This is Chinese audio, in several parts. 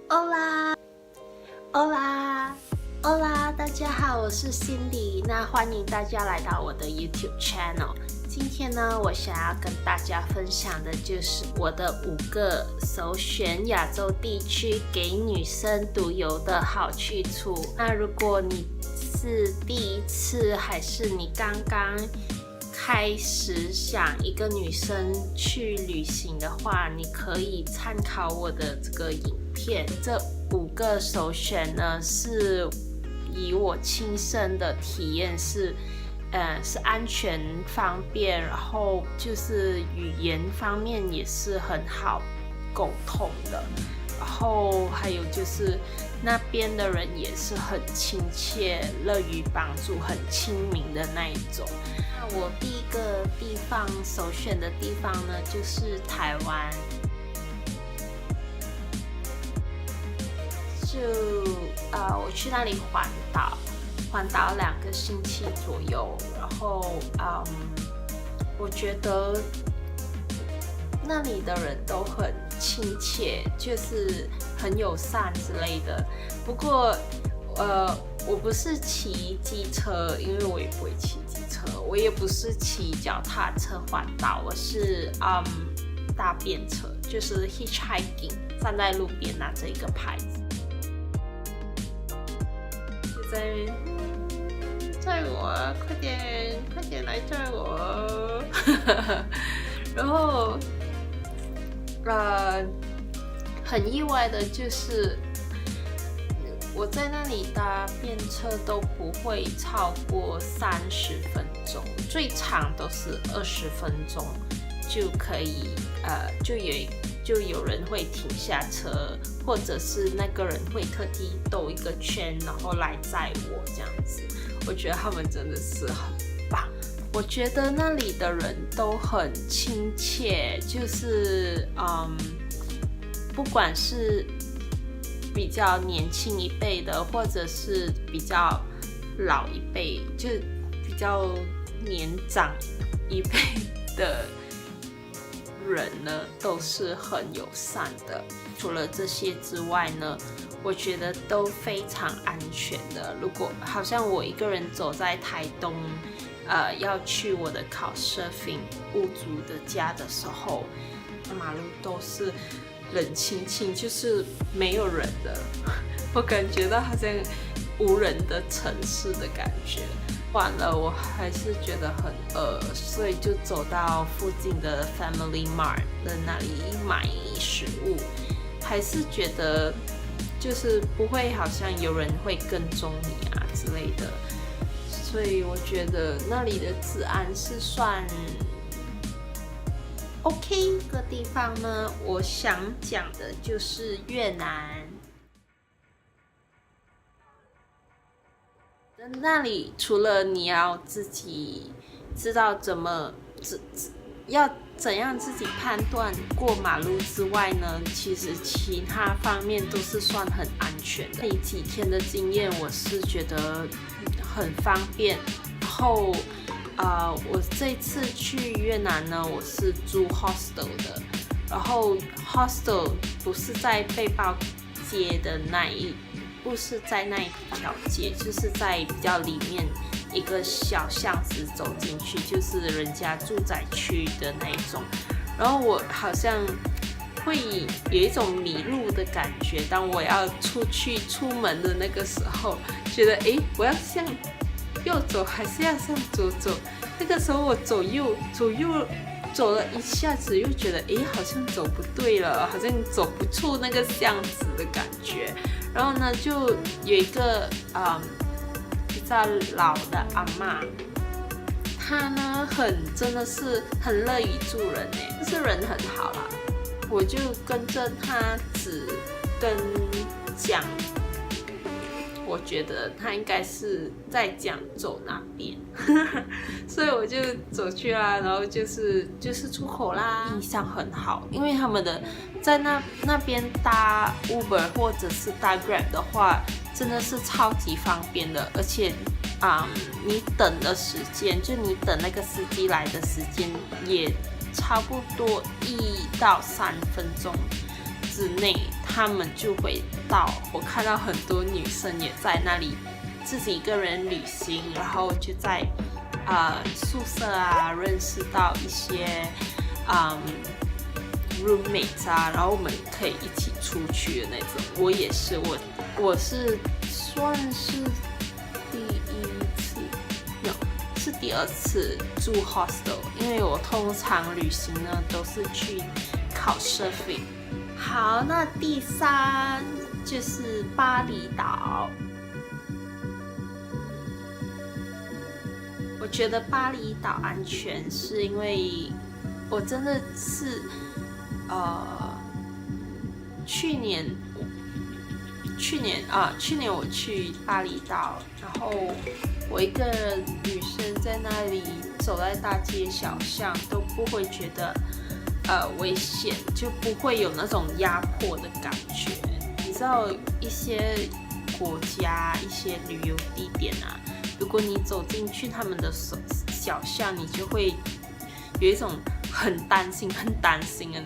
Hola，大家好，我是 Cindy， 那欢迎大家来到我的 YouTube channel。今天呢，我想要跟大家分享的就是我的5个首选亚洲地区给女生独有的好去处。那如果你是第一次，还是你刚刚开始想一个女生去旅行的话，你可以参考我的这个影片。这5个首选呢，是以我亲身的体验是安全方便，然后就是语言方面也是很好沟通的，然后还有就是那边的人也是很亲切，乐于帮助，很亲民的那一种。那我第一个地方首选的地方呢，就是台湾。我去那里环岛2个星期左右，然后我觉得那里的人都很亲切，就是很友善之类的。不过我不是骑机车，因为我也不会骑机车，我也不是骑脚踏车环岛，我是搭便车，就是 hitchhiking， 站在路边拿着一个牌子。载我，快点来载我！然后，很意外的就是，我在那里搭便车都不会超过30分钟，最长都是20分钟就可以，就有人会停下车，或者是那个人会特地兜一个圈，然后来载我这样子。我觉得他们真的是很棒。我觉得那里的人都很亲切，就是不管是比较年轻一辈的，或者是比较老一辈，就比较年长一辈的人呢，都是很友善的。除了这些之外呢，我觉得都非常安全的。如果好像我一个人走在台东，要去我的couchsurfing屋主的家的时候，马路都是冷清清，就是没有人的，我感觉到好像无人的城市的感觉。完了，我还是觉得很饿，所以就走到附近的 Family Mart 的那里买食物，还是觉得就是不会好像有人会跟踪你啊之类的，所以我觉得那里的治安是算 OK 的地方呢。我想讲的就是越南。那里除了你要自己知道要怎样自己判断过马路之外呢，其实其他方面都是算很安全的。那几天的经验，我是觉得很方便。然后我这次去越南呢，我是住 hostel 的，然后 hostel 不是在背包街的不是在那一条街，就是在比较里面一个小巷子走进去，就是人家住宅区的那一种。然后我好像会有一种迷路的感觉，当我要出门的那个时候，觉得我要向右走还是要向左走？那个时候我左右走了一下子，又觉得好像走不对了，好像走不出那个巷子的感觉。然后呢，就有一个比较老的阿嬷，她呢真的是很乐于助人就是人很好啦。我就跟着她只跟讲，我觉得她应该是在讲走那边，所以我就走去啦，然后就是出口啦，印象很好，因为他们的在那边搭 Uber 或者是搭 Grab 的话，真的是超级方便的，而且你等的时间，就你等那个司机来的时间也差不多1到3分钟之内，他们就会到。我看到很多女生也在那里自己一个人旅行，然后就在宿舍啊认识到一些roommate 啊，然后我们可以一起出去的那种。我也是，我是算是第一次，是第2次住 hostel， 因为我通常旅行呢都是去考 surfing。好，那第3就是巴厘岛。我觉得巴厘岛安全，是因为我真的是去年我去巴厘岛，然后我一个女生在那里走在大街小巷都不会觉得危险，就不会有那种压迫的感觉。你知道一些国家一些旅游地点啊，如果你走进去他们的小巷，你就会有一种很担心的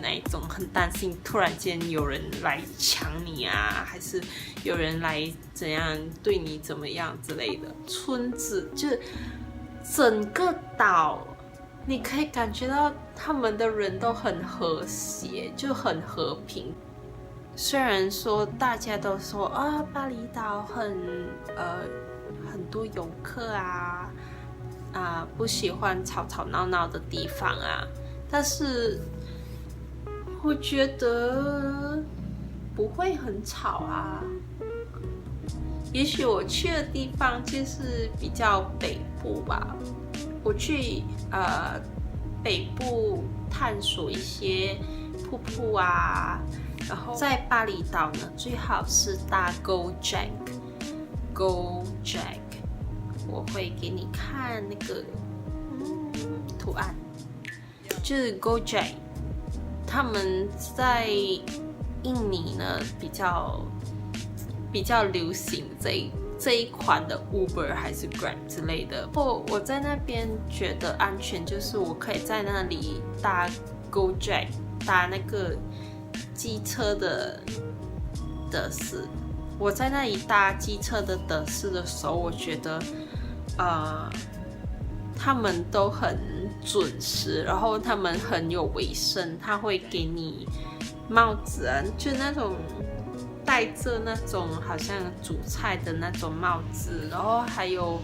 那一种，很担心突然间有人来抢你啊，还是有人来怎样对你怎么样之类的。村子就整个岛，你可以感觉到他们的人都很和谐，就很和平。虽然说大家都说巴厘岛很多游客啊，不喜欢吵吵闹闹的地方啊，但是我觉得不会很吵啊。也许我去的地方就是比较北部吧，我去北部探索一些瀑布啊，然后在巴厘岛呢，最好是搭 GoJack， 我会给你看那个图案，就是 GoJack， 他们在印尼呢比较流行这一款的 Uber 还是 Grab 之类的。我在那边觉得安全，就是我可以在那里搭 GoJack， 搭那个机车的德士。我在那里搭机车的德士的时候，我觉得他们都很准时，然后他们很有卫生，他会给你帽子啊，就那种戴着那种好像煮菜的那种帽子，然后还有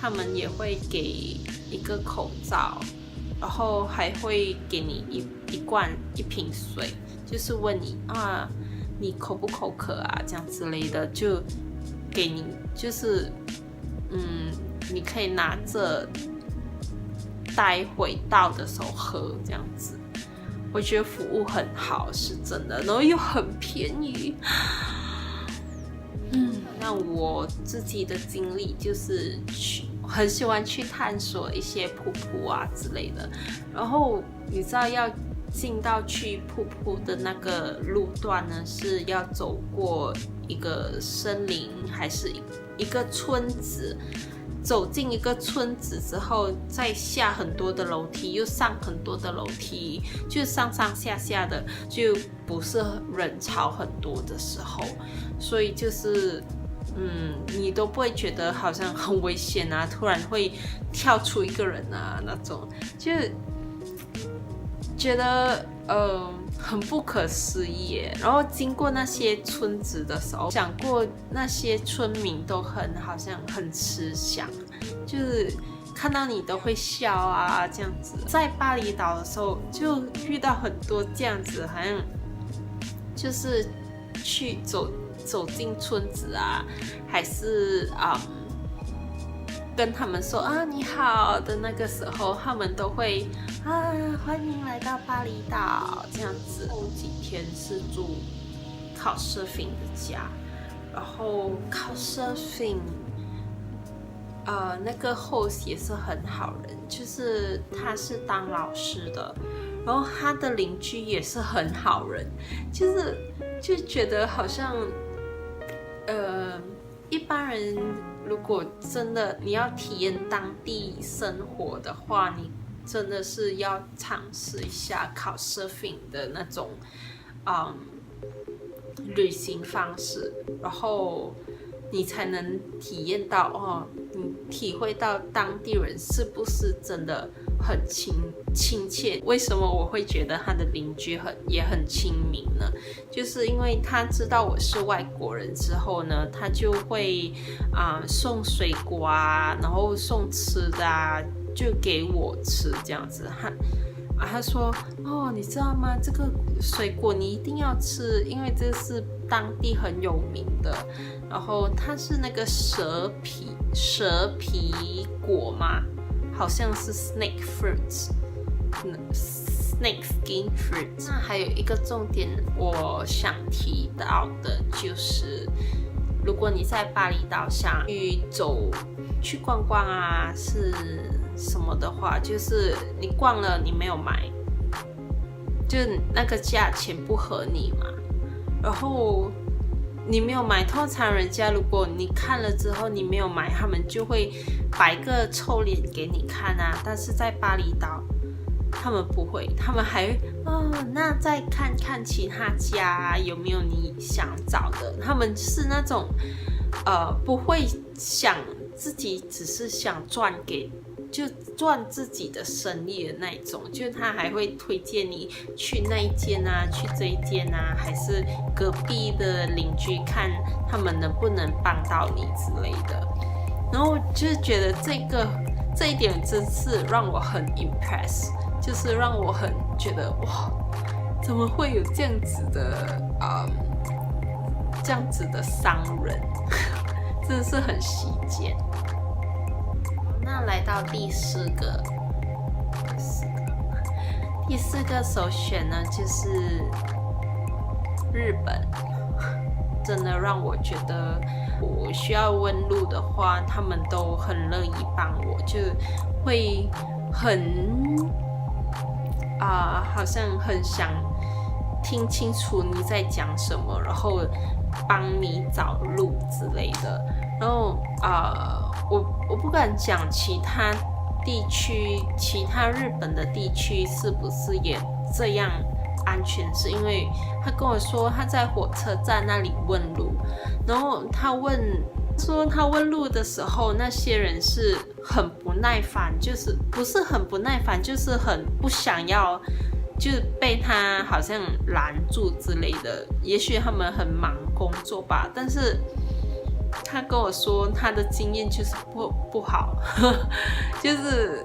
他们也会给一个口罩，然后还会给你一瓶水，就是问你你口不口渴啊，这样之类的，就给你，就是你可以拿着带回到的时候喝，这样子。我觉得服务很好，是真的，然后又很便宜。那我自己的经历就是很喜欢去探索一些瀑布啊之类的，然后你知道要进到去瀑布的那个路段呢，是要走过一个森林还是一个村子，走进一个村子之后，再下很多的楼梯，又上很多的楼梯，就上上下下的，就不是人潮很多的时候，所以就是你都不会觉得好像很危险啊，突然会跳出一个人啊那种，就觉得很不可思议耶。然后经过那些村子的时候，想过那些村民都好像很慈祥，就是看到你都会笑啊这样子。在巴厘岛的时候就遇到很多这样子，好像就是去走进村子啊，还是跟他们说你好的那个时候，他们都会欢迎来到巴厘岛这样子。后几天是住Couchsurfing的家，然后Couchsurfing那个 host 也是很好人，就是他是当老师的，然后他的邻居也是很好人，就觉得好像一般人如果真的你要体验当地生活的话，你真的是要尝试一下Couchsurfing的那种旅行方式，然后你才能体验到你体会到当地人是不是真的很亲切。为什么我会觉得他的邻居也很亲民呢？就是因为他知道我是外国人之后呢，他就会送水果啊，然后送吃的啊，就给我吃这样子。他说你知道吗？这个水果你一定要吃，因为这是当地很有名的。然后它是那个蛇皮果嘛，好像是 snake skin fruit。那还有一个重点我想提到的就是，如果你在巴厘岛想去逛逛啊，是什么的话，就是你逛了你没有买，就那个价钱不合你嘛，然后你没有买，通常人家如果你看了之后你没有买，他们就会摆个臭脸给你看啊。但是在巴厘岛他们不会，他们还会那再看看其他家有没有你想找的。他们是那种不会想自己只是想赚自己的生意的那一种，就他还会推荐你去那一间啊，去这一间啊，还是隔壁的邻居看他们能不能帮到你之类的。然后就是觉得这一点真是让我很 impress， 就是让我很觉得哇，怎么会有这样子的商人，真的是很稀见。那来到第四个首选呢，就是日本。真的让我觉得我需要问路的话，他们都很乐意帮我，就会好像很想听清楚你在讲什么，然后帮你找路之类的。然后我不敢讲其他日本的地区是不是也这样安全，是因为他跟我说他在火车站那里问路，然后他问路的时候，那些人是很不耐烦，就是不是很不耐烦，就是很不想要，就被他好像拦住之类的。也许他们很忙工作吧，但是他跟我说他的经验就是不好，就是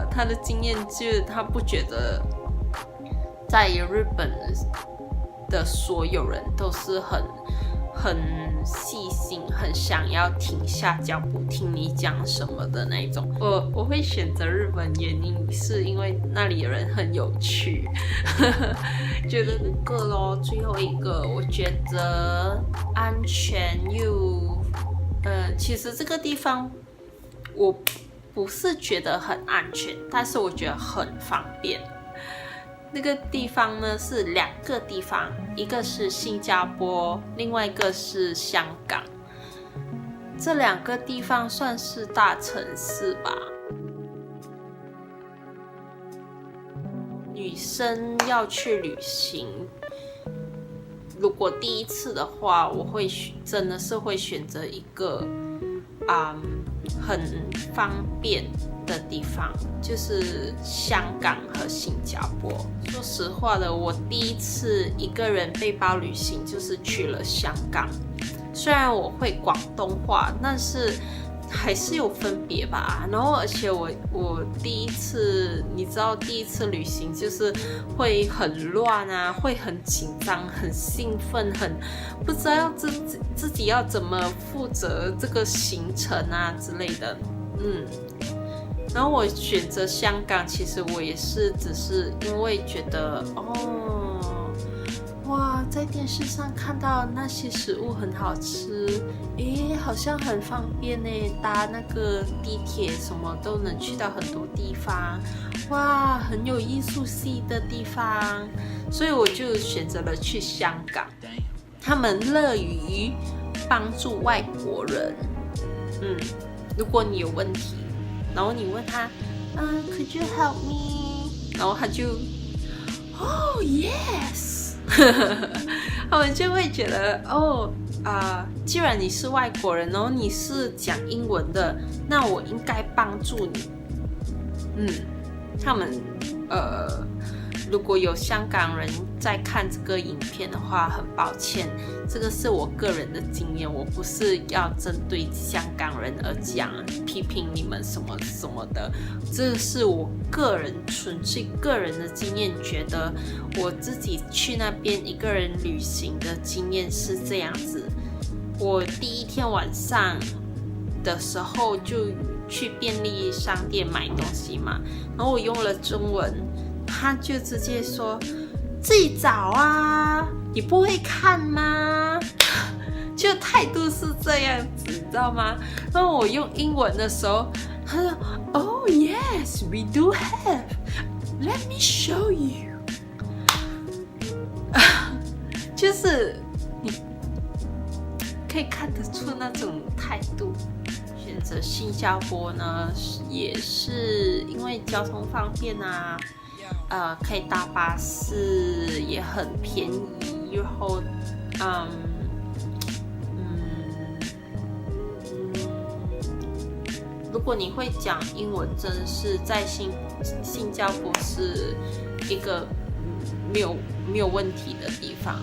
他的经验就是他不觉得在日本的所有人都是很细心，很想要停下脚步听你讲什么的那种。我会选择日本，原因是因为那里的人很有趣。觉得最后一个，我觉得安全又其实这个地方我不是觉得很安全，但是我觉得很方便。那个地方呢是两个地方，一个是新加坡，另外一个是香港。这两个地方算是大城市吧。女生要去旅行，如果第一次的话，我会真的是会选择一个很方便的地方，就是香港和新加坡。说实话的，我第一次一个人背包旅行就是去了香港。虽然我会广东话，但是还是有分别吧。然后而且我第一次，你知道第一次旅行就是会很乱啊，会很紧张，很兴奋，很不知道自己要怎么负责这个行程啊之类的。然后我选择香港，其实我也是只是因为觉得哇，在电视上看到那些食物很好吃，好像很方便耶，搭那个地铁什么都能去到很多地方，哇，很有艺术系的地方，所以我就选择了去香港。他们乐于帮助外国人，如果你有问题，然后你问他，Could you help me？ 然后他就，Oh yes。他们就会觉得既然你是外国人，然后你是讲英文的，那我应该帮助你。他们如果有香港人在看这个影片的话，很抱歉，这个是我个人的经验，我不是要针对香港人而讲批评你们什么什么的，这是我个人纯粹个人的经验，觉得我自己去那边一个人旅行的经验是这样子。我第一天晚上的时候就去便利商店买东西嘛，然后我用了中文，他就直接说自己找啊，你不会看吗？就态度是这样子，你知道吗？然后我用英文的时候，他说 Oh yes, we do have. Let me show you. 就是你可以看得出那种态度。选择新加坡呢，也是因为交通方便啊，可以搭巴士，也很便宜，然后如果你会讲英文，真的是在新加坡是一个没有问题的地方。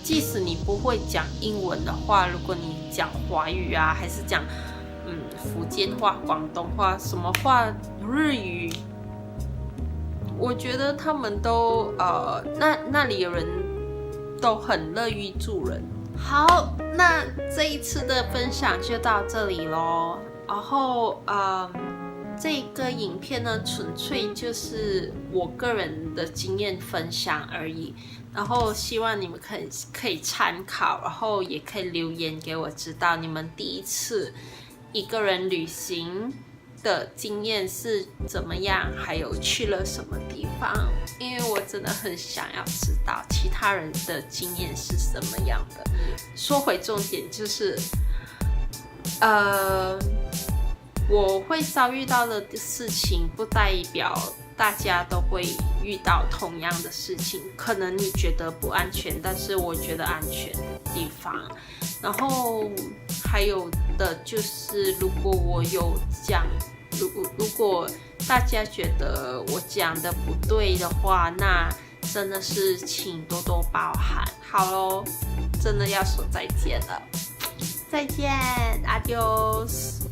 即使你不会讲英文的话，如果你讲华语啊，还是讲福建话、广东话，什么话，日语，我觉得他们都那里的人都很乐于助人。好，那这一次的分享就到这里咯。然后这个影片呢，纯粹就是我个人的经验分享而已。然后希望你们可以参考，然后也可以留言给我知道你们第一次一个人旅行的经验是怎么样，还有去了什么地方，因为我真的很想要知道其他人的经验是什么样的。说回重点，就是我会遭遇到的事情不代表大家都会遇到同样的事情，可能你觉得不安全，但是我觉得安全的地方。然后还有的就是，如果我有讲，如果大家觉得我讲的不对的话，那真的是请多多包涵。好咯，真的要说再见了，再见 ，Adios。